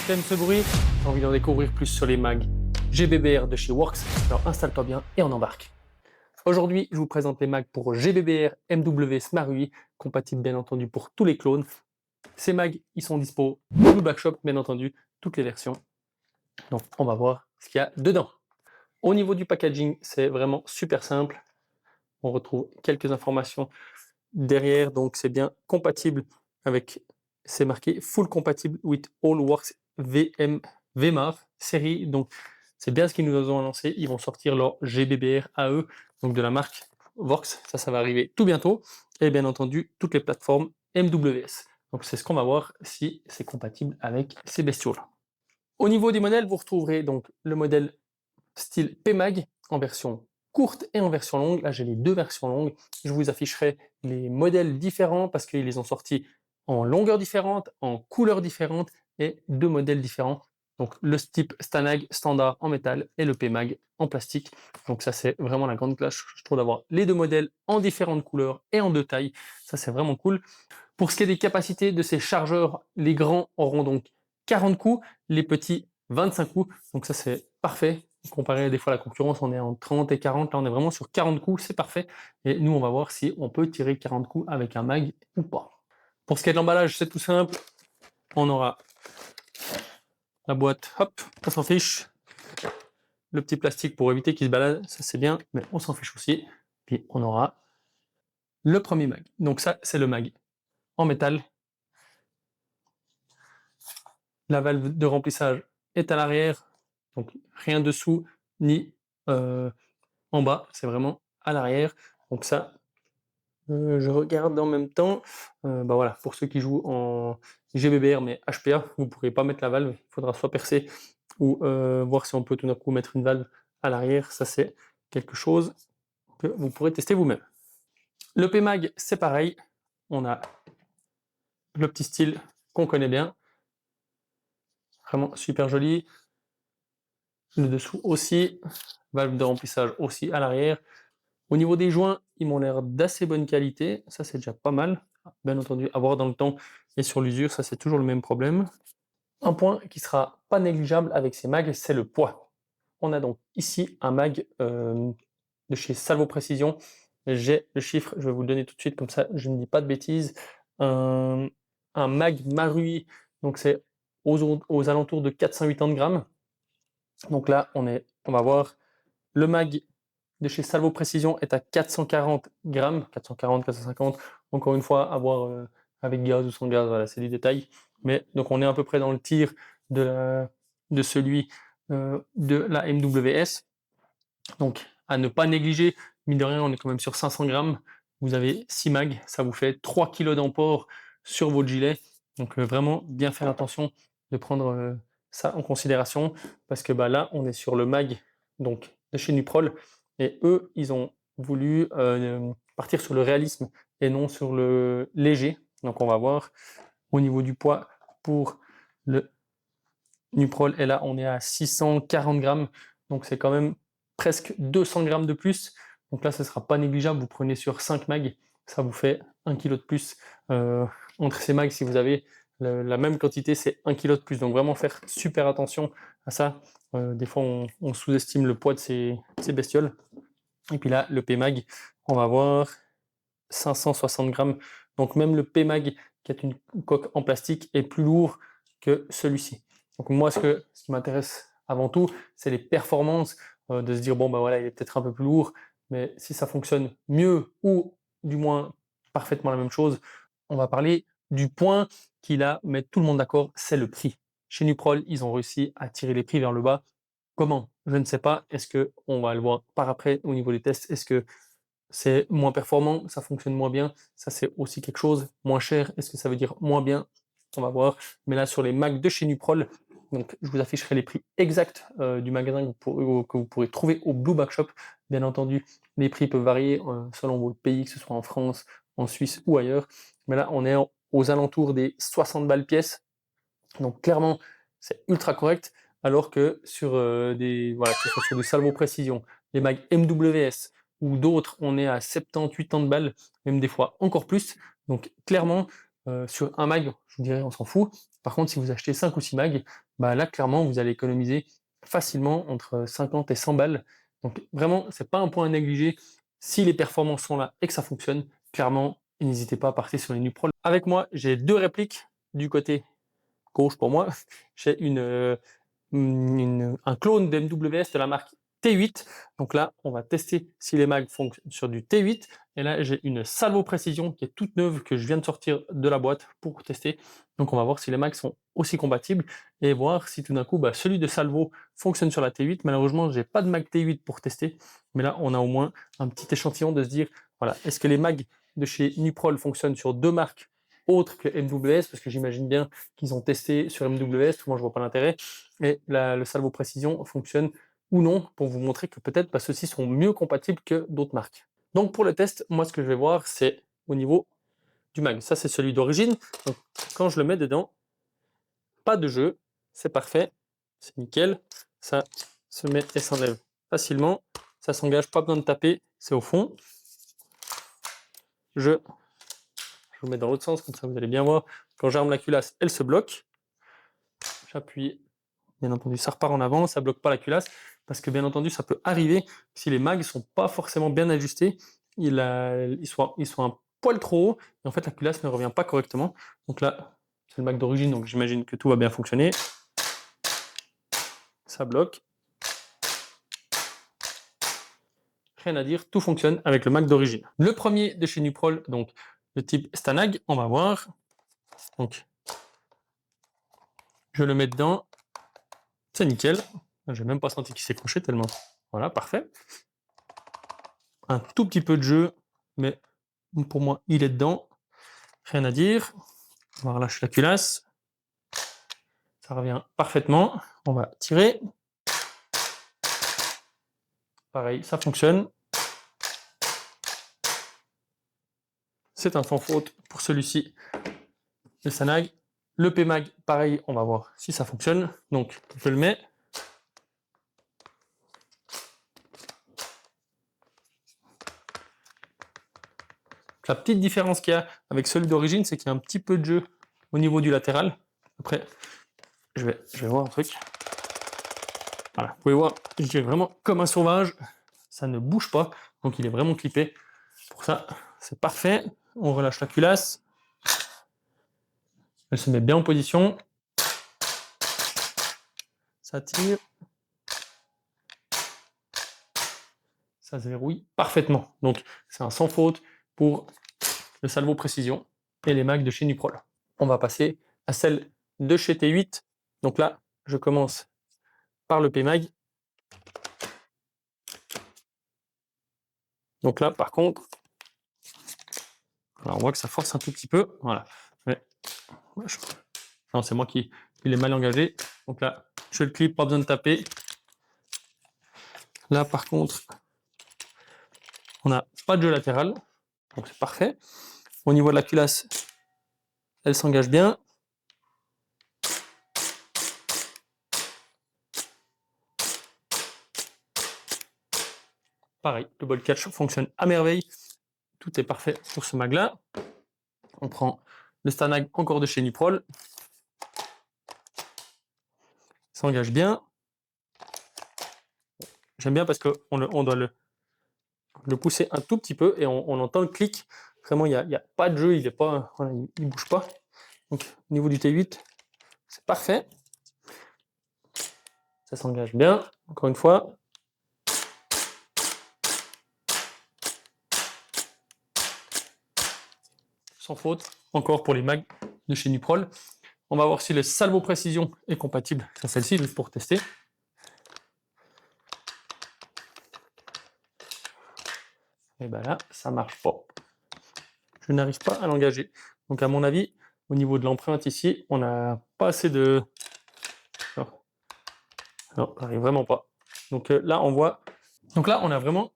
T'aimes ce bruit? T'as envie d'en découvrir plus sur les mags GBBR de chez Works? Alors installe-toi bien et on embarque. Aujourd'hui, je vous présente les mags pour GBBR MW Smart UI, compatibles bien entendu pour tous les clones. Ces mags, ils sont dispo au Blue Black Shop, bien entendu, toutes les versions. Donc on va voir ce qu'il y a dedans. Au niveau du packaging, c'est vraiment super simple. On retrouve quelques informations derrière, donc c'est bien compatible avec, c'est marqué Full Compatible with All Works VMAR série, donc c'est bien ce qu'ils nous ont annoncé. Ils vont sortir leur GBBR à eux, donc de la marque Works, ça va arriver tout bientôt, et bien entendu toutes les plateformes MWS. Donc c'est ce qu'on va voir si c'est compatible avec ces bestioles. Au niveau des modèles, vous retrouverez donc le modèle style PMAG en version courte et en version longue. Là, j'ai les deux versions longues. Je vous afficherai les modèles différents parce qu'ils les ont sortis en longueur différente, en couleur différente et deux modèles différents. Donc le type Stanag standard en métal et le PMAG en plastique. Donc ça, c'est vraiment la grande classe, je trouve, d'avoir les deux modèles en différentes couleurs et en deux tailles. Ça, c'est vraiment cool. Pour ce qui est des capacités de ces chargeurs, les grands auront donc 40 coups, les petits 25 coups. Donc ça, c'est parfait. Comparé des fois à la concurrence, on est en 30 et 40. Là, on est vraiment sur 40 coups, c'est parfait. Et nous, on va voir si on peut tirer 40 coups avec un mag ou pas. Pour ce qui est de l'emballage, c'est tout simple. On aura la boîte, hop, on s'en fiche. Le petit plastique pour éviter qu'il se balade, ça c'est bien, mais on s'en fiche aussi. Puis on aura le premier mag. Donc ça, c'est le mag en métal. La valve de remplissage est à l'arrière, donc rien dessous ni en bas, c'est vraiment à l'arrière. Donc ça, je regarde en même temps. Bah voilà, pour ceux qui jouent en GBBR mais HPA, vous ne pourrez pas mettre la valve, il faudra soit percer ou voir si on peut tout d'un coup mettre une valve à l'arrière. Ça, c'est quelque chose que vous pourrez tester vous-même. Le PMAG, c'est pareil. On a le petit style qu'on connaît bien. Vraiment super joli. Le dessous aussi. Valve de remplissage aussi à l'arrière. Au niveau des joints, ils m'ont l'air d'assez bonne qualité. Ça, c'est déjà pas mal. Bien entendu, à voir dans le temps et sur l'usure, ça, c'est toujours le même problème. Un point qui sera pas négligeable avec ces mags, c'est le poids. On a donc ici un mag de chez Salvo Précision. J'ai le chiffre, je vais vous le donner tout de suite, comme ça je ne dis pas de bêtises. Un mag Marui, donc c'est aux alentours de 480 grammes. Donc là, on va voir le mag de chez Salvo Précision est à 440 grammes, 440, 450. Encore une fois, à voir avec gaz ou sans gaz, voilà, c'est du détail. Mais donc on est à peu près dans le tir de celui de la MWS. Donc à ne pas négliger, mine de rien, on est quand même sur 500 grammes. Vous avez 6 mags, ça vous fait 3 kg d'emport sur votre gilet. Donc vraiment bien faire attention de prendre ça en considération parce que bah, là, on est sur le mag donc, de chez Nuprol et eux, ils ont voulu partir sur le réalisme et non sur le léger. Donc on va voir au niveau du poids pour le Nuprol. Et là, on est à 640 grammes. Donc c'est quand même presque 200 grammes de plus. Donc là, ce ne sera pas négligeable. Vous prenez sur 5 mags, ça vous fait 1 kg de plus. Entre ces mags, si vous avez la même quantité, c'est 1 kg de plus. Donc vraiment faire super attention à ça. Des fois, on sous-estime le poids de ces bestioles. Et puis là, le PMAG, on va voir 560 grammes. Donc même le PMAG, qui est une coque en plastique, est plus lourd que celui-ci. Donc moi, ce qui m'intéresse avant tout, c'est les performances, de se dire, bon, bah voilà, il est peut-être un peu plus lourd, mais si ça fonctionne mieux, ou du moins parfaitement la même chose, on va parler du point qui là met tout le monde d'accord, c'est le prix. Chez Nuprol, ils ont réussi à tirer les prix vers le bas. Comment? Je ne sais pas. Est-ce qu'on va le voir par après au niveau des tests? Est-ce que c'est moins performant, ça fonctionne moins bien, ça c'est aussi quelque chose. Moins cher, est-ce que ça veut dire moins bien? On va voir. Mais là, sur les Macs de chez Nuprol, donc je vous afficherai les prix exacts du magasin que vous pourrez trouver au Blue Back Shop. Bien entendu, les prix peuvent varier selon votre pays, que ce soit en France, en Suisse ou ailleurs. Mais là, on est aux alentours des 60 balles pièce. Donc clairement, c'est ultra correct. Alors que sur voilà, que ce soit sur du Salvo Précision, les mags MWS, ou d'autres, on est à 70, 80 balles, même des fois encore plus. Donc clairement, sur un mag, je vous dirais, on s'en fout. Par contre, si vous achetez 5 ou 6 mags, bah là, clairement, vous allez économiser facilement entre 50 et 100 balles. Donc vraiment, c'est pas un point à négliger. Si les performances sont là et que ça fonctionne, clairement, n'hésitez pas à partir sur les Nuprol. Avec moi, j'ai 2 répliques du côté gauche pour moi. J'ai un clone d'MWS de la marque T8. Donc là, on va tester si les mags fonctionnent sur du T8. Et là, j'ai une Salvo Précision qui est toute neuve que je viens de sortir de la boîte pour tester. Donc on va voir si les mags sont aussi compatibles et voir si tout d'un coup, celui de Salvo fonctionne sur la T8. Malheureusement, j'ai pas de mag T8 pour tester. Mais là, on a au moins un petit échantillon de se dire, voilà, est-ce que les mags de chez Nuprol fonctionnent sur 2 marques autres que MWS, parce que j'imagine bien qu'ils ont testé sur MWS, tout moi je vois pas l'intérêt, et le Salvo Précision fonctionne ou non, pour vous montrer que peut-être ceux-ci sont mieux compatibles que d'autres marques. Donc pour le test, moi ce que je vais voir, c'est au niveau du mag. Ça c'est celui d'origine, donc quand je le mets dedans, pas de jeu, c'est parfait, c'est nickel, ça se met et s'enlève facilement, ça s'engage, pas besoin de taper, c'est au fond. Je vous mets dans l'autre sens, comme ça vous allez bien voir, quand j'arme la culasse, elle se bloque. J'appuie, bien entendu, ça repart en avant, ça bloque pas la culasse, parce que bien entendu, ça peut arriver si les mags sont pas forcément bien ajustés, ils soient un poil trop haut, et en fait la culasse ne revient pas correctement. Donc là, c'est le mag d'origine, donc j'imagine que tout va bien fonctionner. Ça bloque. Rien à dire, tout fonctionne avec le mag d'origine. Le premier de chez Nuprol, donc le type Stanag, on va voir. Donc, je le mets dedans, c'est nickel. J'ai même pas senti qu'il s'est couché tellement. Voilà, parfait. Un tout petit peu de jeu, mais pour moi, il est dedans. Rien à dire. On va relâcher la culasse. Ça revient parfaitement. On va tirer. Pareil, ça fonctionne. C'est un sans faute pour celui-ci, le Stanag. Le PMag, pareil, on va voir si ça fonctionne. Donc, je le mets. La petite différence qu'il y a avec celui d'origine, c'est qu'il y a un petit peu de jeu au niveau du latéral. Après, je vais voir un truc. Voilà, vous pouvez voir, je vraiment comme un sauvage. Ça ne bouge pas, donc il est vraiment clippé. Pour ça, c'est parfait. On relâche la culasse. Elle se met bien en position. Ça tire. Ça se verrouille parfaitement. Donc, c'est un sans faute pour le Salvo Précision et les mags de chez Nuprol. On va passer à celle de chez T8. Donc là, je commence par le PMag. Donc là, par contre, alors on voit que ça force un tout petit peu. Voilà. Mais, non, c'est moi qui l'ai mal engagé. Donc là, je le clip, pas besoin de taper. Là, par contre, on n'a pas de jeu latéral. Donc c'est parfait. Au niveau de la culasse, elle s'engage bien. Pareil, le ball catch fonctionne à merveille. Tout est parfait sur ce mag-là. On prend le Stanag encore de chez Nuprol. S'engage bien. J'aime bien parce qu'on doit le pousser un tout petit peu et on entend le clic. Vraiment, il n'y a pas de jeu, il ne bouge pas. Donc, au niveau du T8, c'est parfait. Ça s'engage bien, encore une fois. Sans faute, encore pour les mags de chez Nuprol. On va voir si le Salvo Précision est compatible à celle-ci, juste pour tester. Et bien là, ça marche pas. Je n'arrive pas à l'engager. Donc à mon avis, au niveau de l'empreinte ici, on n'a pas assez de... Non, ça n'arrive vraiment pas. Donc là, on voit... Donc là, on a vraiment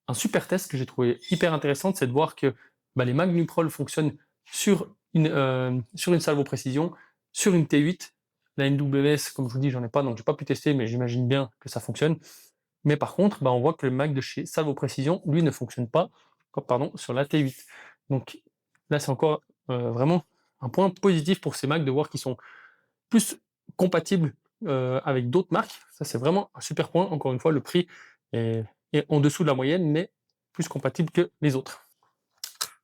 un super test que j'ai trouvé hyper intéressant, c'est de voir que les mags Nuprol fonctionnent sur une Salvo Précision, sur une T8. La NWS, comme je vous dis, j'en ai pas, donc j'ai pas pu tester, mais j'imagine bien que ça fonctionne. Mais par contre, on voit que le mag de chez Salvo Précision, lui, ne fonctionne pas sur la T8. Donc là, c'est encore vraiment un point positif pour ces Macs de voir qu'ils sont plus compatibles avec d'autres marques. Ça, c'est vraiment un super point. Encore une fois, le prix est, est en dessous de la moyenne, mais plus compatible que les autres.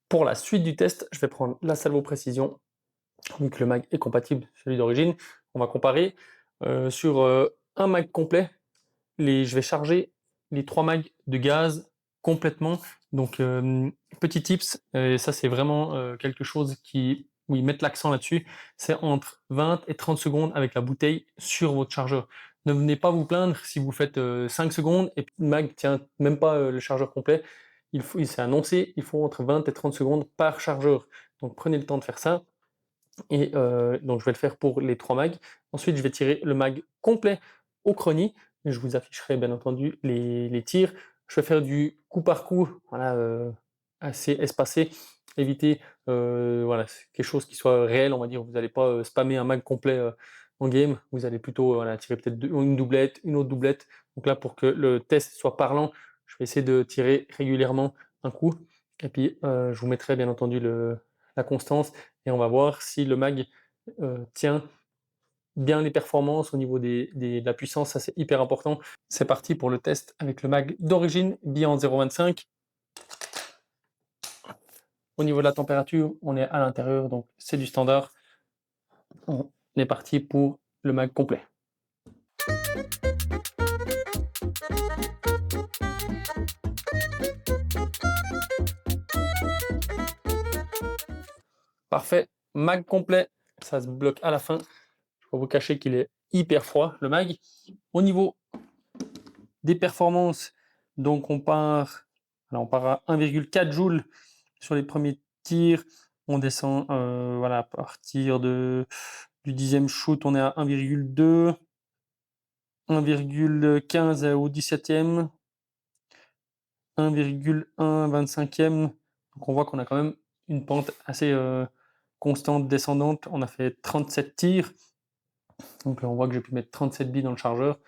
Pour la suite du test, je vais prendre la Salvo Précision, vu que le Mac est compatible, celui d'origine. On va comparer sur un Mac complet. Je vais charger les 3 mags de gaz complètement. Donc, petit tips, ça c'est vraiment quelque chose où ils mettent l'accent là-dessus, c'est entre 20 et 30 secondes avec la bouteille sur votre chargeur. Ne venez pas vous plaindre si vous faites 5 secondes et le mag tient même pas le chargeur complet. Il s'est annoncé, il faut entre 20 et 30 secondes par chargeur. Donc prenez le temps de faire ça. Et donc je vais le faire pour les 3 mags. Ensuite, je vais tirer le mag complet au chrony. Je vous afficherai bien entendu les tirs. Je vais faire du coup par coup, voilà, assez espacé. Éviter voilà, quelque chose qui soit réel, on va dire. Vous n'allez pas spammer un mag complet en game. Vous allez plutôt voilà, tirer peut-être une doublette, une autre doublette. Donc là, pour que le test soit parlant, je vais essayer de tirer régulièrement un coup. Et puis, je vous mettrai bien entendu la constance et on va voir si le mag tient bien les performances au niveau de la puissance, ça c'est hyper important. C'est parti pour le test avec le mag d'origine Bian 0.25. Au niveau de la température, on est à l'intérieur, donc c'est du standard. On est parti pour le mag complet. Parfait, mag complet, ça se bloque à la fin. Je vais vous cacher qu'il est hyper froid, le mag. Au niveau des performances, donc on part à 1,4 joules sur les premiers tirs. On descend voilà, à partir du 10e shoot, on est à 1,2, 1,15 au 17e, 1,1 25e. Donc on voit qu'on a quand même une pente assez constante, descendante. On a fait 37 tirs. Donc là, on voit que j'ai pu mettre 37 billes dans le chargeur.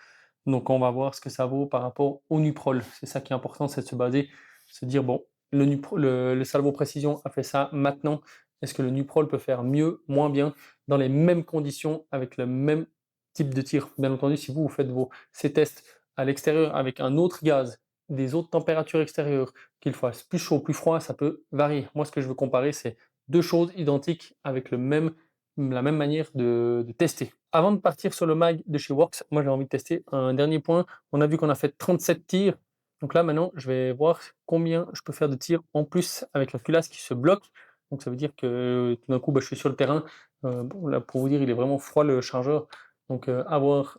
Donc on va voir ce que ça vaut par rapport au Nuprol. C'est ça qui est important, c'est de se baser, se dire bon, le Salvo Précision a fait ça maintenant. Est-ce que le Nuprol peut faire mieux, moins bien, dans les mêmes conditions, avec le même type de tir? Bien entendu, si vous faites ces tests à l'extérieur avec un autre gaz, des autres températures extérieures, qu'il fasse plus chaud, plus froid, ça peut varier. Moi, ce que je veux comparer, c'est deux choses identiques avec la même manière de tester. Avant de partir sur le mag de chez Works, moi j'ai envie de tester un dernier point. On a vu qu'on a fait 37 tirs. Donc là maintenant, je vais voir combien je peux faire de tirs en plus avec la culasse qui se bloque. Donc ça veut dire que tout d'un coup, je suis sur le terrain. Bon, là, pour vous dire, il est vraiment froid le chargeur. Donc à voir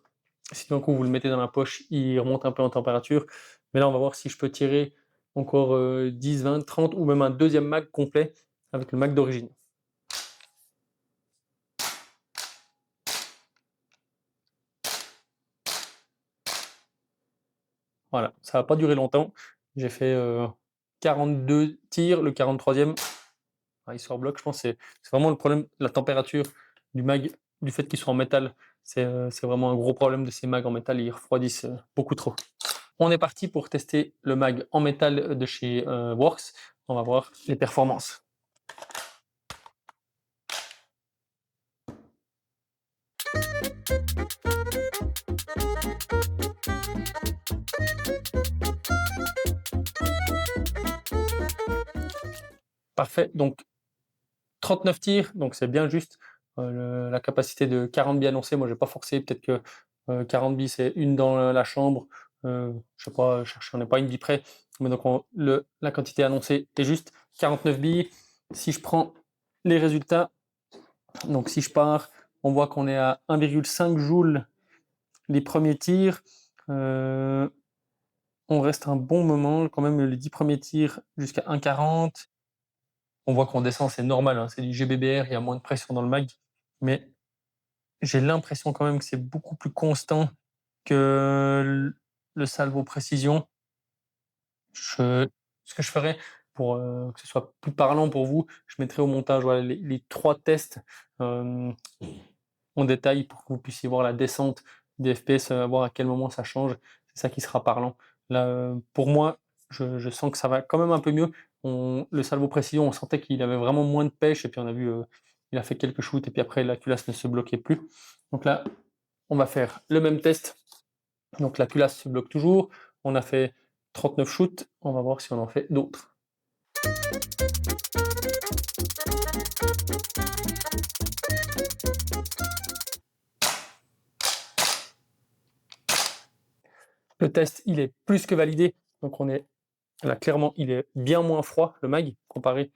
si d'un coup vous le mettez dans la poche, il remonte un peu en température. Mais là, on va voir si je peux tirer encore 10, 20, 30 ou même un deuxième mag complet avec le mag d'origine. Voilà, ça va pas durer longtemps. J'ai fait 42 tirs, le 43e, il sort bloc. Je pense que c'est vraiment le problème, la température du mag, du fait qu'il soit en métal. C'est vraiment un gros problème de ces mags en métal, ils refroidissent beaucoup trop. On est parti pour tester le mag en métal de chez Works. On va voir les performances. Parfait, donc 39 tirs, donc c'est bien juste. La capacité de 40 billes annoncée, moi j'ai pas forcé, peut-être que 40 billes c'est une dans la chambre, je sais pas, on n'est pas une bille près, mais donc la quantité annoncée est juste 49 billes. Si je prends les résultats, donc si je pars, on voit qu'on est à 1,5 joules les premiers tirs. On reste un bon moment, quand même les 10 premiers tirs jusqu'à 1,40. On voit qu'on descend, c'est normal, hein, c'est du GBBR, il y a moins de pression dans le mag, mais j'ai l'impression quand même que c'est beaucoup plus constant que le Salvo Précision. Ce que je ferais pour que ce soit plus parlant pour vous, je mettrai au montage voilà, les 3 tests en détail pour que vous puissiez voir la descente des FPS, voir à quel moment ça change. C'est ça qui sera parlant. Là, pour moi, je sens que ça va quand même un peu mieux. Le Salvo Précision, on sentait qu'il avait vraiment moins de pêche et puis on a vu il a fait quelques shoots et puis après la culasse ne se bloquait plus. Donc là, on va faire le même test. Donc la culasse se bloque toujours. On a fait 39 shoots. On va voir si on en fait d'autres. Le test, il est plus que validé. Donc on est là, clairement, il est bien moins froid, le mag, comparé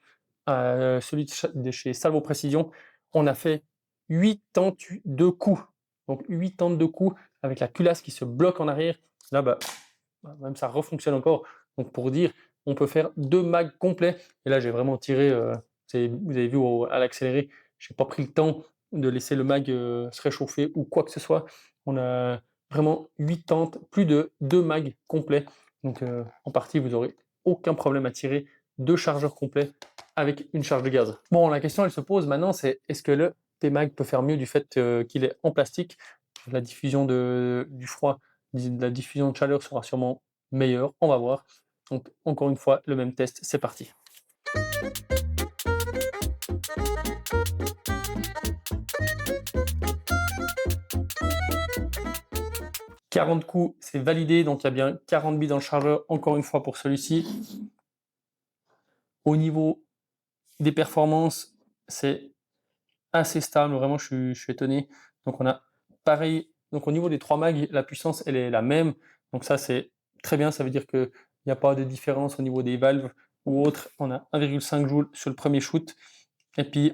à celui de chez Salvo Précision. On a fait 82 coups. Donc 82 coups avec la culasse qui se bloque en arrière. Là, même ça refonctionne encore. Donc pour dire, on peut faire 2 mags complets. Et là, j'ai vraiment tiré, vous avez vu à l'accéléré, j'ai pas pris le temps de laisser le mag se réchauffer ou quoi que ce soit. On a vraiment 80, plus de 2 mags complets. Donc en partie, vous aurez aucun problème à tirer 2 chargeurs complets avec une charge de gaz. Bon, la question elle se pose maintenant, c'est est-ce que le T-Mag peut faire mieux du fait qu'il est en plastique? La diffusion du froid, la diffusion de chaleur sera sûrement meilleure, on va voir. Donc encore une fois, le même test, c'est parti. « 40 coups, c'est validé, donc il y a bien 40 billes dans le chargeur, encore une fois pour celui-ci. Au niveau des performances, c'est assez stable, vraiment je suis étonné. Donc on a pareil, donc au niveau des 3 mags, la puissance elle est la même, donc ça c'est très bien, ça veut dire qu'il n'y a pas de différence au niveau des valves ou autres. On a 1,5 joules sur le premier shoot, et puis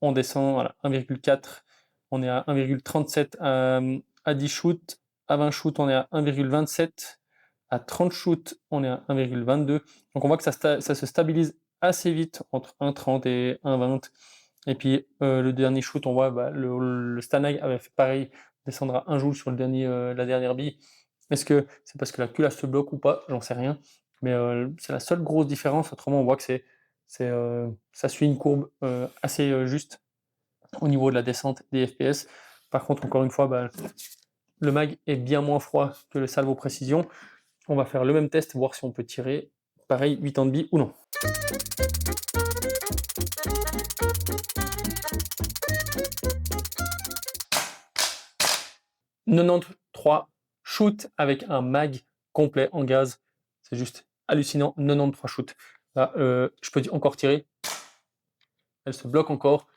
on descend, voilà, 1,4, on est à 1,37 à 10 shoots, à 20 shoots on est à 1,27, à 30 shoots on est à 1,22, donc on voit que ça se stabilise assez vite entre 1,30 et 1,20. Et puis le dernier shoot, on voit le Stanag avait fait pareil, descendre à 1 joule sur la dernière bille. Est-ce que c'est parce que la culasse se bloque ou pas? J'en sais rien. Mais c'est la seule grosse différence. Autrement, on voit que ça suit une courbe assez juste au niveau de la descente des FPS. Par contre, encore une fois, le mag est bien moins froid que le Salvo Précision. On va faire le même test, voir si on peut tirer pareil 8 ans de billes ou non. « 93 shoots avec un mag complet en gaz. C'est juste hallucinant, 93 shoots. Là, je peux encore tirer. Elle se bloque encore.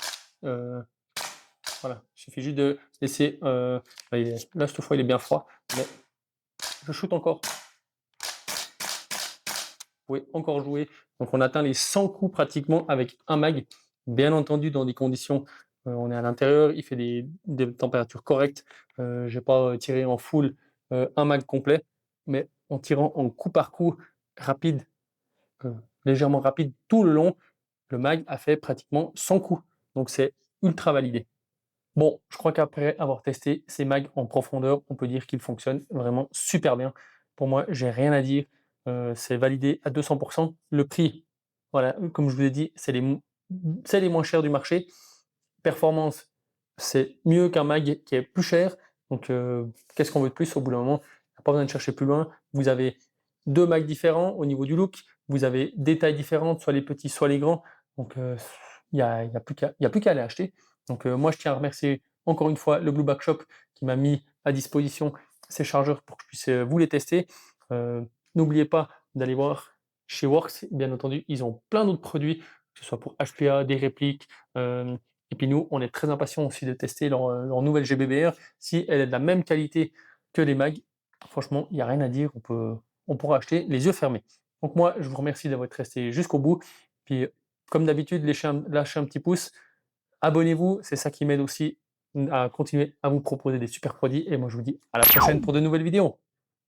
Voilà, il suffit juste de laisser. Là, cette fois, il est bien froid. Mais je shoot encore. Vous pouvez encore jouer. Donc, on atteint les 100 coups pratiquement avec un mag. Bien entendu, dans des conditions, on est à l'intérieur, il fait des températures correctes. Je n'ai pas tiré en full un mag complet, mais en tirant en coup par coup, rapide, légèrement rapide tout le long, le mag a fait pratiquement 100 coups. Donc, c'est ultra validé. Bon, je crois qu'après avoir testé ces mags en profondeur, on peut dire qu'ils fonctionnent vraiment super bien. Pour moi, j'ai rien à dire. C'est validé à 200%. Le prix, voilà, comme je vous ai dit, c'est les moins chers du marché. Performance, c'est mieux qu'un mag qui est plus cher. Donc, qu'est-ce qu'on veut de plus au bout d'un moment? Il n'y a pas besoin de chercher plus loin. Vous avez 2 mags différents au niveau du look. Vous avez des tailles différentes, soit les petits, soit les grands. Donc, il n'y a plus qu'à aller acheter. Donc moi, je tiens à remercier encore une fois le Blue Back Shop qui m'a mis à disposition ces chargeurs pour que je puisse vous les tester. N'oubliez pas d'aller voir chez Works, bien entendu, ils ont plein d'autres produits, que ce soit pour HPA, des répliques. Et puis nous, on est très impatients aussi de tester leur nouvelle GBBR. Si elle est de la même qualité que les mags, franchement, il n'y a rien à dire, on pourra acheter les yeux fermés. Donc moi, je vous remercie d'avoir resté jusqu'au bout. Puis comme d'habitude, lâchez un petit pouce. Abonnez-vous, c'est ça qui m'aide aussi à continuer à vous proposer des super produits. Et moi, je vous dis à la prochaine pour de nouvelles vidéos.